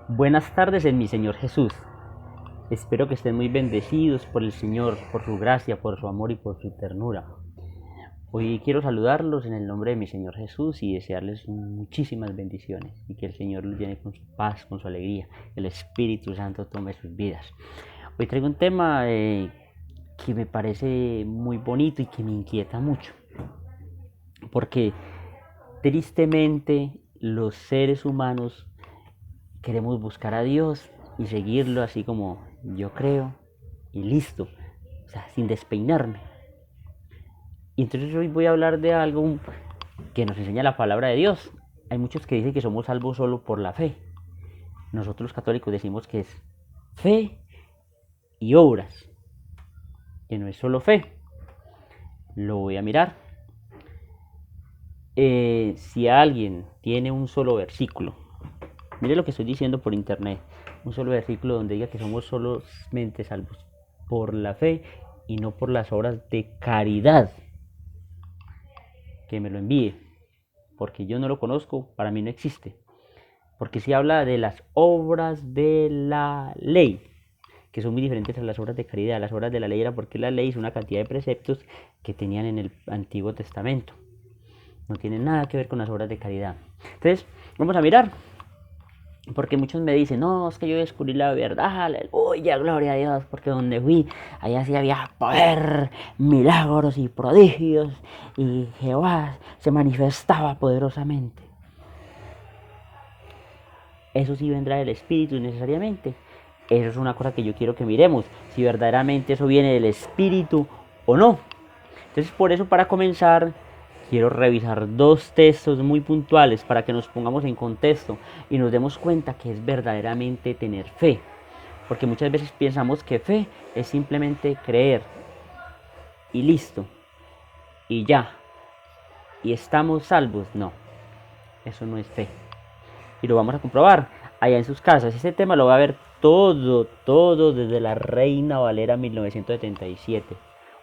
Buenas tardes en mi Señor Jesús. Espero que estén muy bendecidos por el Señor, por su gracia, por su amor y por su ternura. Hoy quiero saludarlos en el nombre de mi Señor Jesús y desearles muchísimas bendiciones y que el Señor los llene con su paz, con su alegría. El Espíritu Santo tome sus vidas. Hoy traigo un tema que me parece muy bonito y que me inquieta mucho, porque tristemente los seres humanos queremos buscar a Dios y seguirlo así como yo creo y listo, o sea, sin despeinarme. Y entonces hoy voy a hablar de algo que nos enseña la palabra de Dios. Hay muchos que dicen que somos salvos solo por la fe. Nosotros los católicos decimos que es fe y obras, que no es solo fe. Lo voy a mirar. Si alguien tiene un solo versículo, mire lo que estoy diciendo por internet, un solo versículo donde diga que somos solamente salvos por la fe y no por las obras de caridad, que me lo envíe, porque yo no lo conozco, para mí no existe. Porque si habla de las obras de la ley, que son muy diferentes a las obras de caridad. Las obras de la ley era porque la ley es una cantidad de preceptos que tenían en el Antiguo Testamento. No tienen nada que ver con las obras de caridad. Entonces, vamos a mirar. Porque muchos me dicen, no, es que yo descubrí la verdad, aleluya, gloria a Dios, porque donde fui, allá sí había poder, milagros y prodigios, y Jehová se manifestaba poderosamente. Eso sí vendrá del Espíritu necesariamente. Eso es una cosa que yo quiero que miremos, si verdaderamente eso viene del Espíritu o no. Entonces, por eso, para comenzar, quiero revisar dos textos muy puntuales para que nos pongamos en contexto y nos demos cuenta que es verdaderamente tener fe. Porque muchas veces pensamos que fe es simplemente creer y listo, y ya, y estamos salvos. No, eso no es fe. Y lo vamos a comprobar allá en sus casas. Este tema lo va a ver todo desde la Reina Valera 1977.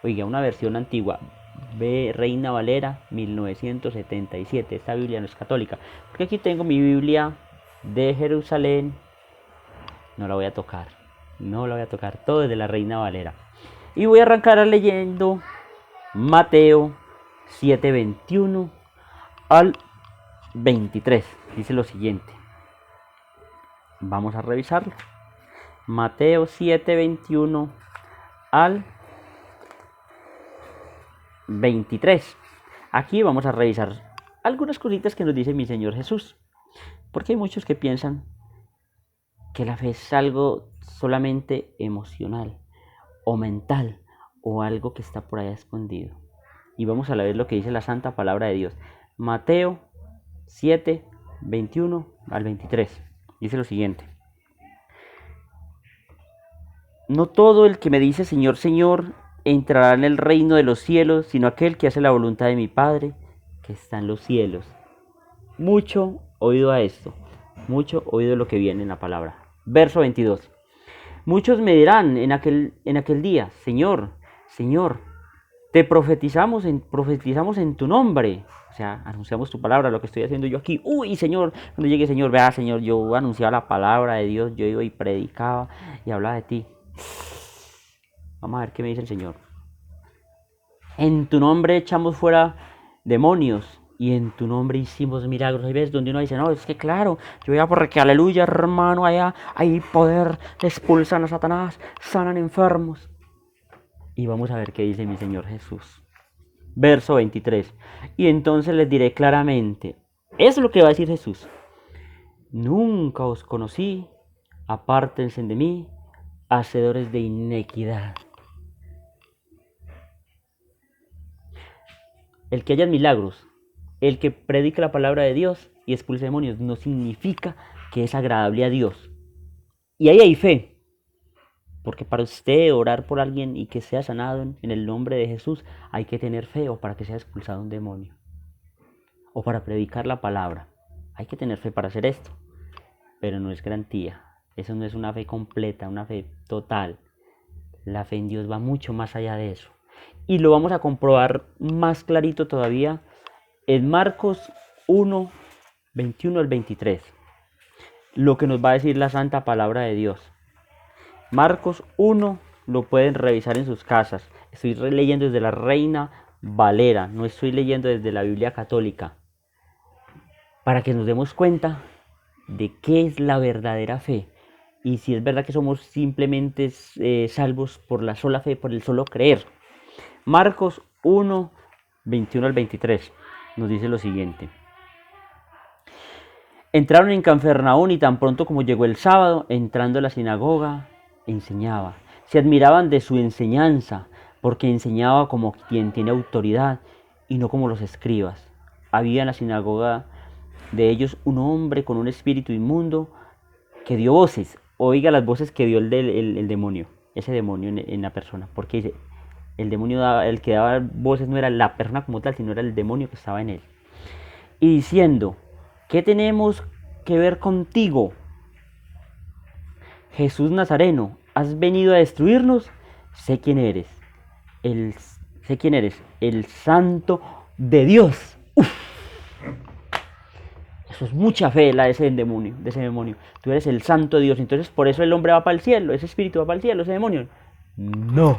Oiga, una versión antigua. Ve Reina Valera 1977. Esta Biblia no es católica. Porque aquí tengo mi Biblia de Jerusalén. No la voy a tocar. No la voy a tocar. Todo desde la Reina Valera. Y voy a arrancar leyendo Mateo 7:21 al 23. Dice lo siguiente. Vamos a revisarlo. Mateo 7:21 al 23. Aquí vamos a revisar algunas cositas que nos dice mi Señor Jesús. Porque hay muchos que piensan que la fe es algo solamente emocional o mental o algo que está por allá escondido. Y vamos a ver lo que dice la santa palabra de Dios. Mateo 7:21 al 23. Dice lo siguiente. No todo el que me dice Señor, Señor, entrará en el reino de los cielos, sino aquel que hace la voluntad de mi Padre, que está en los cielos. Mucho oído a esto, mucho oído lo que viene en la palabra. Verso 22. Muchos me dirán en aquel día, Señor, Señor, te profetizamos en tu nombre. O sea, anunciamos tu palabra, lo que estoy haciendo yo aquí. Uy, Señor, cuando llegue, Señor, vea, Señor, yo anunciaba la palabra de Dios, yo iba y predicaba y hablaba de ti. Vamos a ver qué me dice el Señor. En tu nombre echamos fuera demonios y en tu nombre hicimos milagros. Hay veces donde uno dice, no, es que claro, yo voy a porque aleluya, hermano, allá hay poder, expulsan a Satanás, sanan enfermos. Y vamos a ver qué dice mi Señor Jesús. Verso 23. Y entonces les diré claramente, es lo que va a decir Jesús. Nunca os conocí, apártense de mí, hacedores de iniquidad. El que haya milagros, el que predique la palabra de Dios y expulse demonios, no significa que es agradable a Dios. Y ahí hay fe. Porque para usted orar por alguien y que sea sanado en el nombre de Jesús, hay que tener fe, o para que sea expulsado un demonio. O para predicar la palabra. Hay que tener fe para hacer esto. Pero no es garantía. Eso no es una fe completa, una fe total. La fe en Dios va mucho más allá de eso. Y lo vamos a comprobar más clarito todavía en Marcos 1, 21 al 23. lo que nos va a decir la santa palabra de Dios. Marcos 1 lo pueden revisar en sus casas. Estoy leyendo desde la Reina Valera, no estoy leyendo desde la Biblia católica, para que nos demos cuenta de qué es la verdadera fe y si es verdad que somos simplemente salvos por la sola fe, por el solo creer. Marcos 1, 21 al 23 nos dice lo siguiente. Entraron en Cafarnaúm y tan pronto como llegó el sábado, entrando a la sinagoga, enseñaba. Se admiraban de su enseñanza, porque enseñaba como quien tiene autoridad y no como los escribas. Había en la sinagoga de ellos un hombre con un espíritu inmundo que dio voces. Oiga las voces que dio el demonio, ese demonio en la persona, porque dice, el demonio el que daba voces no era la persona como tal, sino era el demonio que estaba en él. Y diciendo, ¿qué tenemos que ver contigo, Jesús Nazareno? ¿Has venido a destruirnos? Sé quién eres, el Santo de Dios. Uf. Eso es mucha fe la de ese demonio. Tú eres el Santo de Dios. Entonces por eso el hombre va para el cielo, ese espíritu va para el cielo, ese demonio. No.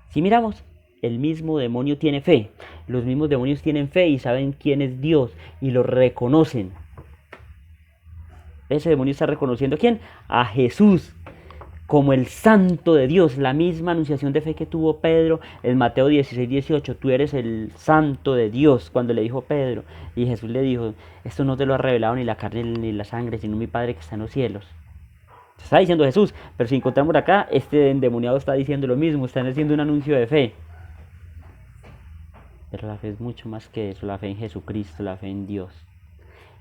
Si miramos, el mismo demonio tiene fe. Los mismos demonios tienen fe y saben quién es Dios y lo reconocen. Ese demonio está reconociendo ¿a quién? A Jesús como el Santo de Dios. La misma anunciación de fe que tuvo Pedro en Mateo 16, 18. Tú eres el Santo de Dios, cuando le dijo Pedro. Y Jesús le dijo, esto no te lo ha revelado ni la carne ni la sangre, sino mi Padre que está en los cielos. Está diciendo Jesús, pero si encontramos acá, este endemoniado está diciendo lo mismo, están haciendo un anuncio de fe. Pero la fe es mucho más que eso, la fe en Jesucristo, la fe en Dios.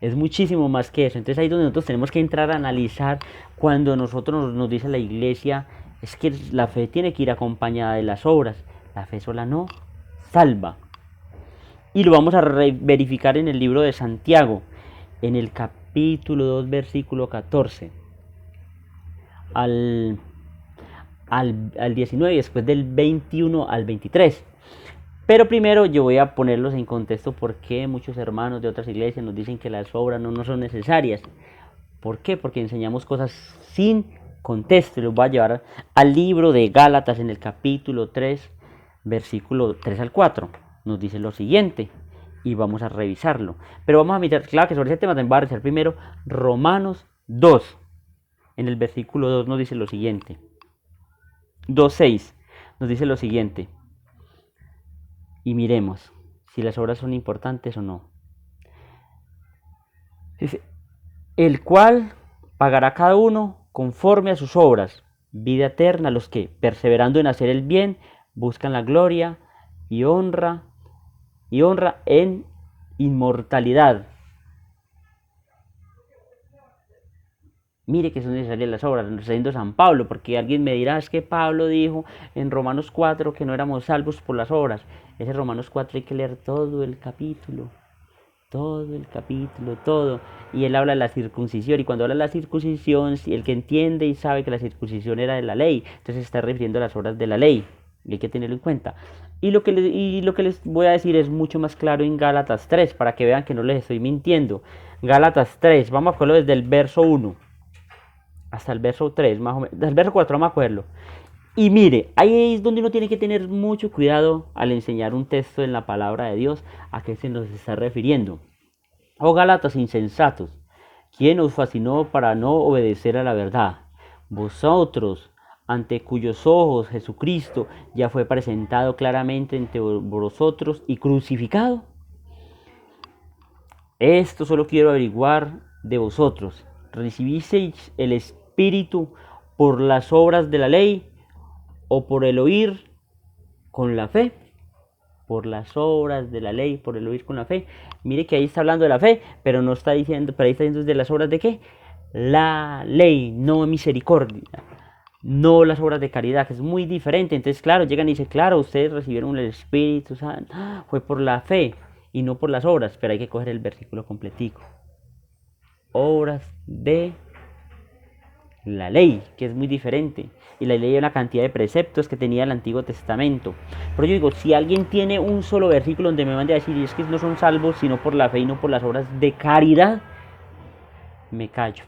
Es muchísimo más que eso. Entonces ahí es donde nosotros tenemos que entrar a analizar cuando nosotros nos dice la iglesia, es que la fe tiene que ir acompañada de las obras. La fe sola no salva. Y lo vamos a verificar en el libro de Santiago, en el capítulo 2, versículo 14. Al 19 y después del 21 al 23. Pero primero yo voy a ponerlos en contexto porque muchos hermanos de otras iglesias nos dicen que las obras no son necesarias. ¿Por qué? Porque enseñamos cosas sin contexto. Los voy a llevar al libro de Gálatas en el capítulo 3, versículo 3 al 4. Nos dice lo siguiente y vamos a revisarlo. Pero vamos a mirar, claro que sobre ese tema también va a revisar primero Romanos 2. En el versículo 2 nos dice lo siguiente. 2:6 nos dice lo siguiente. Y miremos si las obras son importantes o no. Dice, el cual pagará a cada uno conforme a sus obras, vida eterna a los que, perseverando en hacer el bien, buscan la gloria y honra en inmortalidad. Mire que son necesarias las obras, nos está diciendo San Pablo, porque alguien me dirá, es que Pablo dijo en Romanos 4 que no éramos salvos por las obras. Ese Romanos 4 hay que leer todo el capítulo, todo. Y él habla de la circuncisión, y cuando habla de la circuncisión, si el que entiende y sabe que la circuncisión era de la ley, entonces se está refiriendo a las obras de la ley, y hay que tenerlo en cuenta. Y lo que les voy a decir es mucho más claro en Gálatas 3, para que vean que no les estoy mintiendo. Gálatas 3, vamos a ponerlo desde el verso 1 hasta el verso 3, más o menos, hasta el verso 4, vamos a acuerdo. Y mire, ahí es donde uno tiene que tener mucho cuidado al enseñar un texto en la palabra de Dios, a qué se nos está refiriendo. Oh Gálatas insensatos, ¿quién os fascinó para no obedecer a la verdad? Vosotros, ante cuyos ojos Jesucristo ya fue presentado claramente entre vosotros y crucificado. Esto solo quiero averiguar de vosotros. ¿Recibisteis el Espíritu por las obras de la ley o por el oír con la fe? Por las obras de la ley, por el oír con la fe. Mire que ahí está hablando de la fe, pero no está diciendo, pero ahí está diciendo de las obras de qué? La ley, no misericordia, no las obras de caridad, que es muy diferente. Entonces, claro, llegan y dicen, claro, ustedes recibieron el Espíritu Santo, fue por la fe y no por las obras, pero hay que coger el versículo completico. Obras de la ley, que es muy diferente. Y la ley era una cantidad de preceptos que tenía el Antiguo Testamento. Pero yo digo, si alguien tiene un solo versículo donde me mande a decir, y es que no son salvos sino por la fe y no por las obras de caridad, me callo.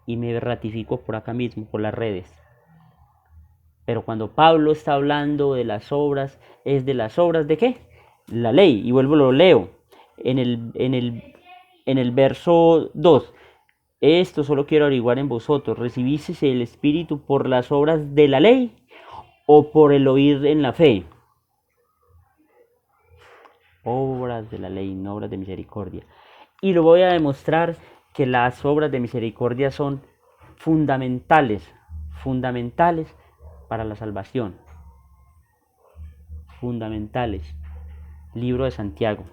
Y me ratifico por acá mismo, por las redes. Pero cuando Pablo está hablando de las obras, ¿es de las obras de qué? La ley. Y vuelvo, lo leo. En el verso 2. Esto solo quiero averiguar en vosotros. ¿Recibisteis el Espíritu por las obras de la ley o por el oír en la fe? Obras de la ley, no obras de misericordia. Y lo voy a demostrar que las obras de misericordia son fundamentales para la salvación. Fundamentales. Libro de Santiago,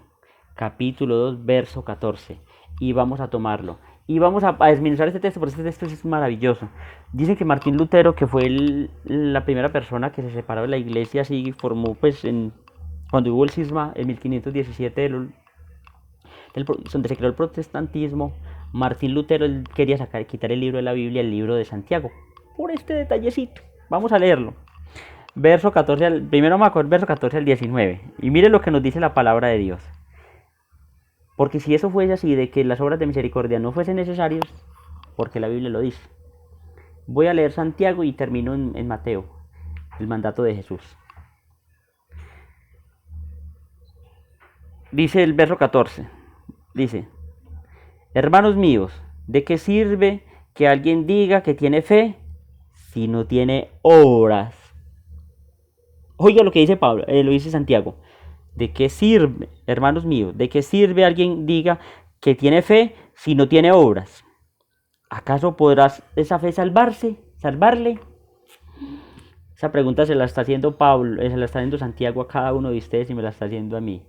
capítulo 2, verso 14. Y vamos a tomarlo. Y vamos a desmenuzar este texto, porque este texto es maravilloso. Dice que Martín Lutero, que fue la primera persona que se separó de la iglesia, así formó pues cuando hubo el cisma en 1517 donde se creó el protestantismo. Martín Lutero quería quitar el libro de la Biblia, el libro de Santiago, por este detallecito. Vamos a leerlo. Verso 14 primero me acuerdo, verso 14 al 19. Y mire lo que nos dice la palabra de Dios. Porque si eso fuese así, de que las obras de misericordia no fuesen necesarias, porque la Biblia lo dice. Voy a leer Santiago y termino en Mateo, el mandato de Jesús. Dice el verso 14, dice: hermanos míos, ¿de qué sirve que alguien diga que tiene fe si no tiene obras? Oiga lo que dice Pablo, lo dice Santiago. ¿De qué sirve, hermanos míos, de qué sirve alguien diga que tiene fe si no tiene obras? ¿Acaso podrás esa fe salvarle? Esa pregunta se la está haciendo Pablo, se la está haciendo Santiago a cada uno de ustedes y me la está haciendo a mí.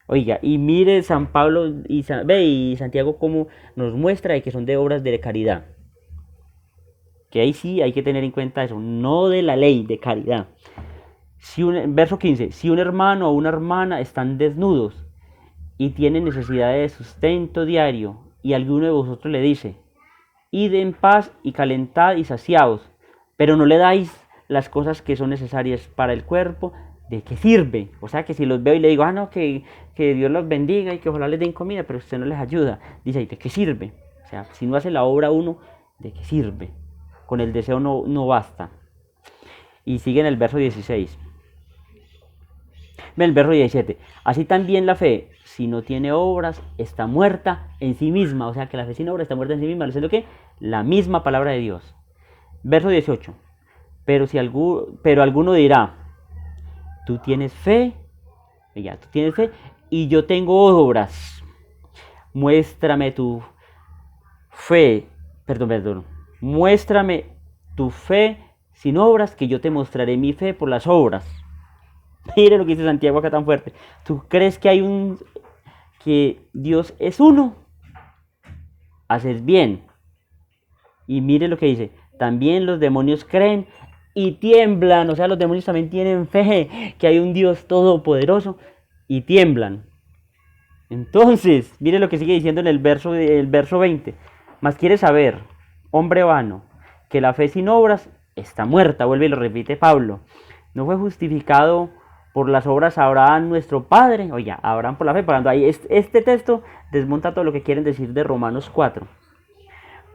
Oiga, y mire San Pablo y Santiago cómo nos muestra de que son de obras de caridad. Que ahí sí hay que tener en cuenta eso, no de la ley, de caridad. Verso 15, si un hermano o una hermana están desnudos y tienen necesidad de sustento diario, y alguno de vosotros le dice: id en paz y calentad y saciaos, pero no le dais las cosas que son necesarias para el cuerpo, ¿de qué sirve? O sea, que si los veo y le digo, no, que Dios los bendiga y que ojalá les den comida, pero usted no les ayuda, dice, ¿de qué sirve? O sea, si no hace la obra uno, ¿de qué sirve? Con el deseo no basta. Y sigue en el verso 16. El verso 17, así también la fe, si no tiene obras, está muerta en sí misma. O sea que la fe sin obras está muerta en sí misma. ¿No es lo que? La misma palabra de Dios. Verso 18, pero alguno dirá: tú tienes fe y yo tengo obras. Muéstrame tu fe, muéstrame tu fe sin obras, que yo te mostraré mi fe por las obras. Mire lo que dice Santiago acá tan fuerte. ¿Tú crees que Dios es uno? Haces bien. Y mire lo que dice: también los demonios creen y tiemblan. O sea, los demonios también tienen fe que hay un Dios todopoderoso y tiemblan. Entonces, mire lo que sigue diciendo en el verso 20. Mas quieres saber, hombre vano, que la fe sin obras está muerta. Vuelve y lo repite Pablo. No fue justificado por las obras Abraham nuestro padre. Oiga, Abraham por la fe, parando ahí. Este texto desmonta todo lo que quieren decir de Romanos 4.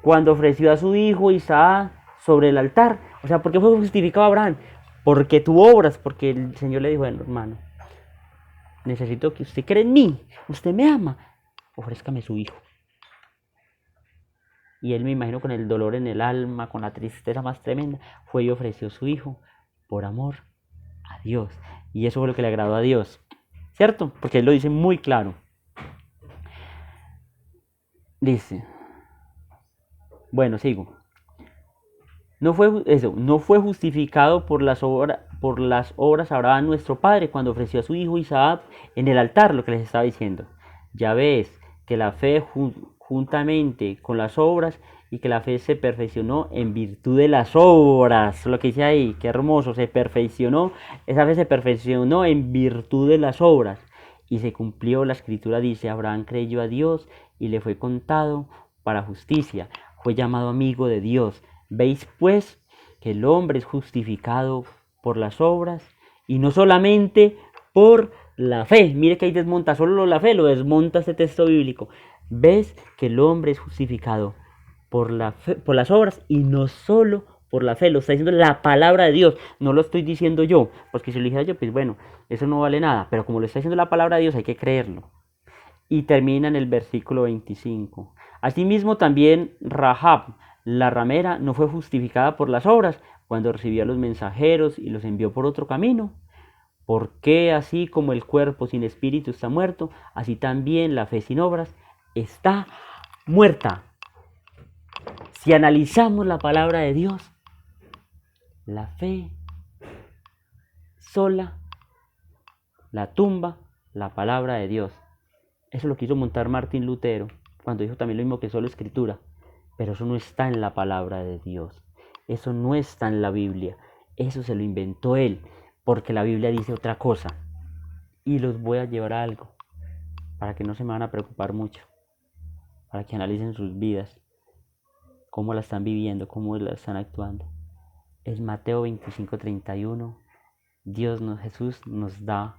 Cuando ofreció a su hijo Isaac sobre el altar. O sea, ¿por qué fue justificado Abraham? Porque tuvo obras, porque el Señor le dijo: bueno, hermano, necesito que usted cree en mí, usted me ama, ofrézcame su hijo. Y él, me imagino, con el dolor en el alma, con la tristeza más tremenda, fue y ofreció su hijo por amor a Dios. Y eso fue lo que le agradó a Dios, ¿cierto? Porque él lo dice muy claro. Dice, bueno, sigo. No fue justificado por las obras Abraham nuestro padre cuando ofreció a su hijo Isaac en el altar, lo que les estaba diciendo. Ya ves que la fe juntamente con las obras, y que la fe se perfeccionó en virtud de las obras. Lo que dice ahí, qué hermoso, esa fe se perfeccionó en virtud de las obras. Y se cumplió la escritura, dice: Abraham creyó a Dios y le fue contado para justicia. fue llamado amigo de Dios. Veis pues que el hombre es justificado por las obras y no solamente por la fe. Mire que ahí desmonta solo la fe, lo desmonta este texto bíblico. Ves que el hombre es justificado por la fe, por las obras y no solo por la fe. Lo está diciendo la palabra de Dios, no lo estoy diciendo yo, porque si lo dijera yo, pues bueno, eso no vale nada, pero como lo está diciendo la palabra de Dios hay que creerlo. Y termina en el versículo 25. Asimismo también Rahab, la ramera, no fue justificada por las obras cuando recibió a los mensajeros y los envió por otro camino. Porque así como el cuerpo sin espíritu está muerto, así también la fe sin obras está muerta. Si analizamos la palabra de Dios, la fe sola la tumba la palabra de Dios. Eso lo quiso montar Martín Lutero cuando dijo también lo mismo que solo escritura. Pero eso no está en la palabra de Dios. Eso no está en la Biblia. Eso se lo inventó él, porque la Biblia dice otra cosa. Y los voy a llevar a algo, para que no se me van a preocupar mucho, para que analicen sus vidas, cómo la están viviendo, cómo la están actuando. Es Mateo 25:31. Jesús nos da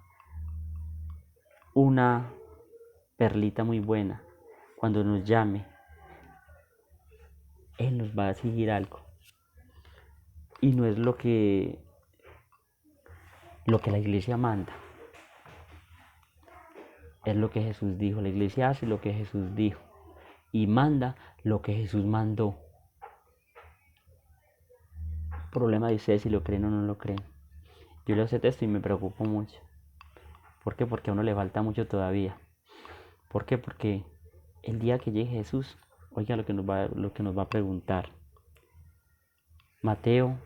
una perlita muy buena. Cuando nos llame, Él nos va a exigir algo. Y no es lo que la iglesia manda. Es lo que Jesús dijo. La iglesia hace lo que Jesús dijo. Y manda lo que Jesús mandó. Problema de ustedes si lo creen o no lo creen. Yo leo ese texto y me preocupo mucho. ¿Por qué? Porque a uno le falta mucho todavía. ¿Por qué? Porque el día que llegue Jesús, oiga lo que nos va a preguntar. Mateo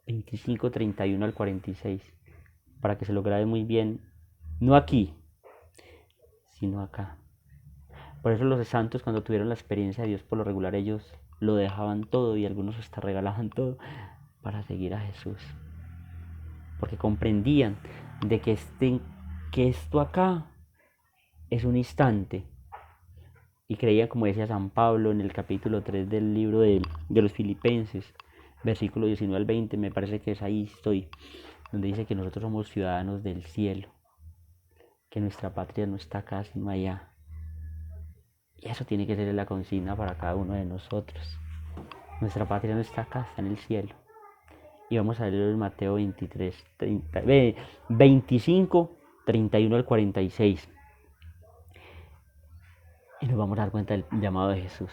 25:31 al 46. Para que se lo grabe muy bien. No aquí, sino acá. Por eso los santos, cuando tuvieron la experiencia de Dios, por lo regular ellos lo dejaban todo y algunos hasta regalaban todo para seguir a Jesús. Porque comprendían de que esto acá es un instante. Y creían, como decía San Pablo en el capítulo 3 del libro de los Filipenses, versículo 19 al 20, me parece que es ahí estoy, donde dice que nosotros somos ciudadanos del cielo, que nuestra patria no está acá sino allá. Y eso tiene que ser la consigna para cada uno de nosotros. Nuestra patria no está acá, está en el cielo. Y vamos a leer el Mateo 25, 31 al 46. Y nos vamos a dar cuenta del llamado de Jesús.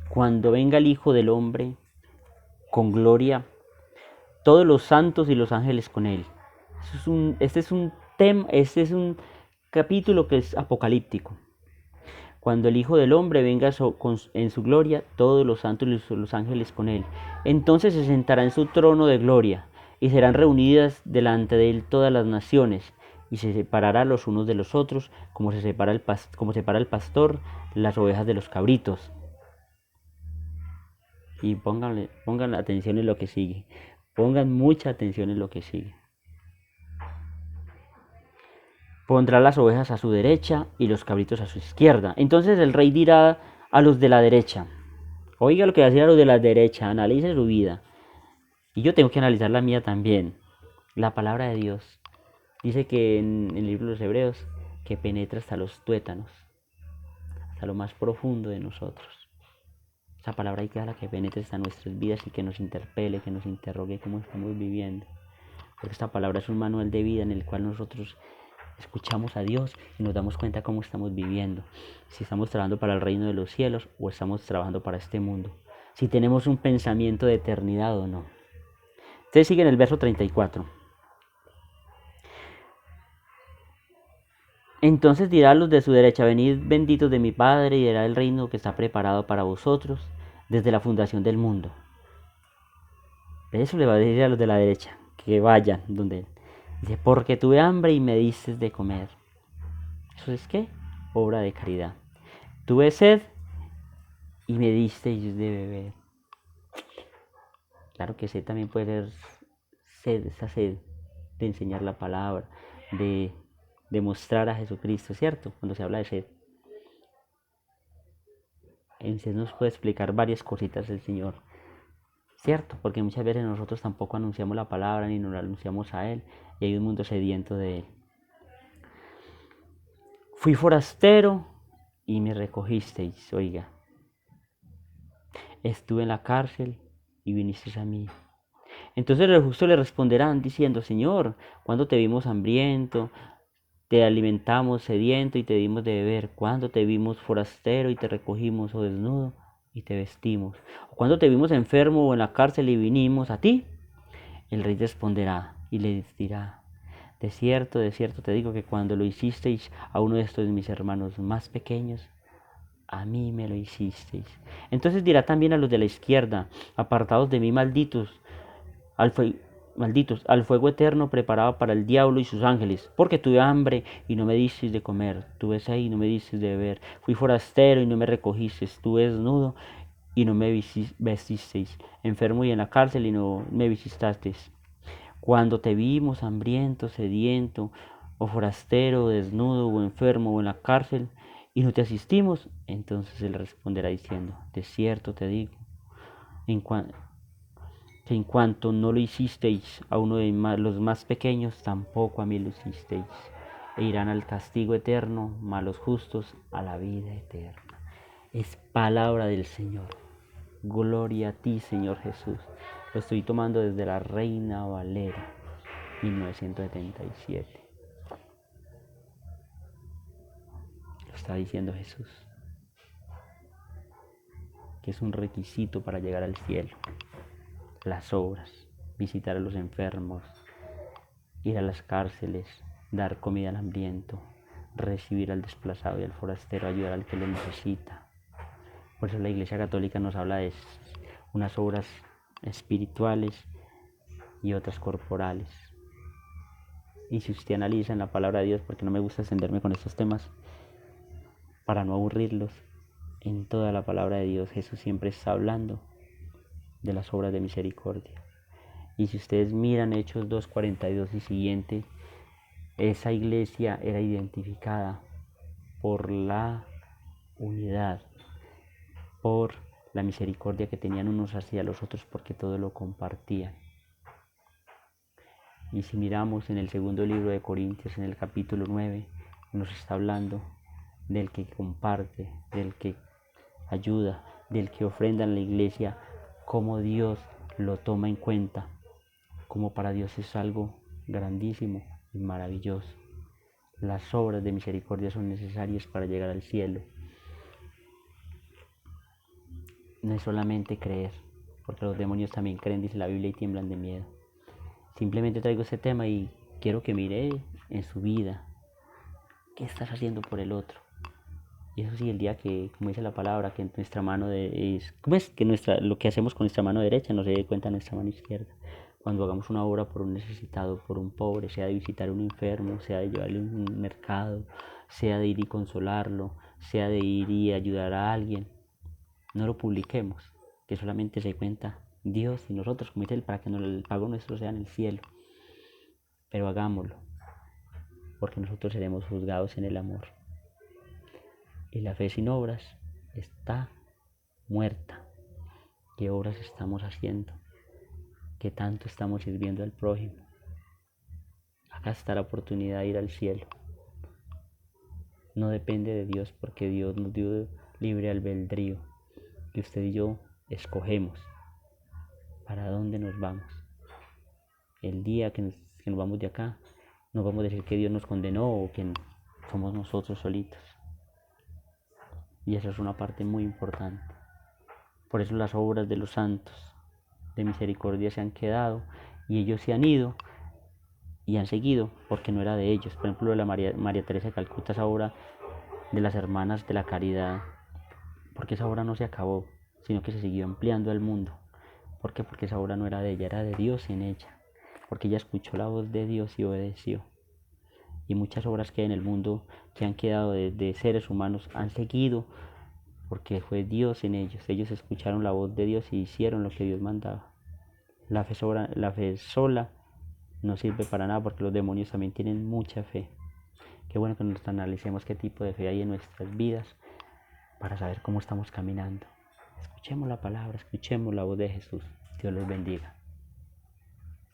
Cuando venga el Hijo del Hombre con gloria, todos los santos y los ángeles con él. Este es un capítulo que es apocalíptico. Cuando el Hijo del Hombre venga en su gloria, todos los santos y los ángeles con él. Entonces se sentará en su trono de gloria, y serán reunidas delante de él todas las naciones, y se separará los unos de los otros, como separa el pastor las ovejas de los cabritos. Y pongan atención en lo que sigue. Pongan mucha atención en lo que sigue. Pondrá las ovejas a su derecha y los cabritos a su izquierda. Entonces el rey dirá a los de la derecha: oiga lo que va a decir a los de la derecha, analice su vida. Y yo tengo que analizar la mía también. La palabra de Dios dice que en el libro de los Hebreos, que penetra hasta los tuétanos, hasta lo más profundo de nosotros. Esa palabra hay que darla, que penetre hasta nuestras vidas y que nos interpele, que nos interrogue cómo estamos viviendo. Porque esta palabra es un manual de vida en el cual nosotros escuchamos a Dios y nos damos cuenta cómo estamos viviendo. Si estamos trabajando para el reino de los cielos o estamos trabajando para este mundo. Si tenemos un pensamiento de eternidad o no. Ustedes siguen el verso 34. Entonces dirá a los de su derecha: venid benditos de mi Padre, y dará el reino que está preparado para vosotros desde la fundación del mundo. Eso le va a decir a los de la derecha, que vayan donde él. Dice: porque tuve hambre y me diste de comer. ¿Eso es qué? Obra de caridad. Tuve sed y me disteis de beber. Claro que sed también puede ser sed, esa sed de enseñar la palabra, de mostrar a Jesucristo, ¿cierto? Cuando se habla de sed. Entonces nos puede explicar varias cositas el Señor, ¿cierto? Porque muchas veces nosotros tampoco anunciamos la palabra ni nos la anunciamos a Él y hay un mundo sediento de Él. Fui forastero y me recogisteis, oiga. Estuve en la cárcel y vinisteis a mí. Entonces los justos le responderán diciendo, Señor, ¿cuándo te vimos hambriento, te alimentamos sediento y te dimos de beber? ¿Cuándo te vimos forastero y te recogimos, o desnudo y te vestimos? ¿O cuándo te vimos enfermo o en la cárcel y vinimos a ti? El rey responderá y le dirá, de cierto te digo que cuando lo hicisteis a uno de estos mis hermanos más pequeños, a mí me lo hicisteis. Entonces dirá también a los de la izquierda, apartados de mí, malditos, al fuego eterno preparado para el diablo y sus ángeles, porque tuve hambre y no me disteis de comer, tuve sed y no me disteis de beber, fui forastero y no me recogisteis, estuve desnudo y no me vestisteis, enfermo y en la cárcel y no me visitasteis. Cuando te vimos hambriento, sediento, o forastero, o desnudo, o enfermo, o en la cárcel, y no te asistimos, entonces él responderá diciendo, de cierto te digo, que en cuanto no lo hicisteis a uno de los más pequeños, tampoco a mí lo hicisteis. E irán al castigo eterno, mas los justos a la vida eterna. Es palabra del Señor. Gloria a ti, Señor Jesús. Lo estoy tomando desde la Reina Valera, 1977. Lo está diciendo Jesús, que es un requisito para llegar al cielo. Las obras, visitar a los enfermos, ir a las cárceles, dar comida al hambriento, recibir al desplazado y al forastero, ayudar al que lo necesita. Por eso la Iglesia Católica nos habla de unas obras espirituales y otras corporales. Y si usted analiza en la palabra de Dios, porque no me gusta extenderme con estos temas, para no aburrirlos, en toda la palabra de Dios Jesús siempre está hablando de las obras de misericordia. Y si ustedes miran Hechos 2:42 y siguiente, esa iglesia era identificada por la unidad, por la misericordia que tenían unos hacia los otros, porque todo lo compartían. Y si miramos en el segundo libro de Corintios, en el capítulo 9, nos está hablando del que comparte, del que ayuda, del que ofrenda en la iglesia, cómo Dios lo toma en cuenta, como para Dios es algo grandísimo y maravilloso. Las obras de misericordia son necesarias para llegar al cielo. No es solamente creer, porque los demonios también creen, dice la Biblia, y tiemblan de miedo. Simplemente traigo ese tema y quiero que mire en su vida qué estás haciendo por el otro. Y eso sí, el día que, como dice la palabra, que nuestra mano lo que hacemos con nuestra mano derecha no se dé cuenta nuestra mano izquierda. Cuando hagamos una obra por un necesitado, por un pobre, sea de visitar a un enfermo, sea de llevarle a un mercado, sea de ir y consolarlo, sea de ir y ayudar a alguien, no lo publiquemos, que solamente se cuenta Dios y nosotros, como dice él, para que el pago nuestro sea en el cielo. Pero hagámoslo, porque nosotros seremos juzgados en el amor. Y la fe sin obras está muerta. ¿Qué obras estamos haciendo? ¿Qué tanto estamos sirviendo al prójimo? Acá está la oportunidad de ir al cielo. No depende de Dios, porque Dios nos dio libre albedrío. Y usted y yo escogemos para dónde nos vamos. El día que nos vamos de acá, no vamos a decir que Dios nos condenó o que somos nosotros solitos. Y esa es una parte muy importante. Por eso las obras de los santos de misericordia se han quedado y ellos se han ido y han seguido porque no era de ellos. Por ejemplo, la María Teresa de Calcuta, esa obra de las hermanas de la caridad, porque esa obra no se acabó, sino que se siguió ampliando al mundo. ¿Por qué? Porque esa obra no era de ella, era de Dios en ella, porque ella escuchó la voz de Dios y obedeció. Y muchas obras que hay en el mundo que han quedado de seres humanos han seguido porque fue Dios en ellos. Ellos escucharon la voz de Dios y hicieron lo que Dios mandaba. La fe sola no sirve para nada, porque los demonios también tienen mucha fe. Qué bueno que nos analicemos qué tipo de fe hay en nuestras vidas para saber cómo estamos caminando. Escuchemos la palabra, escuchemos la voz de Jesús. Dios los bendiga.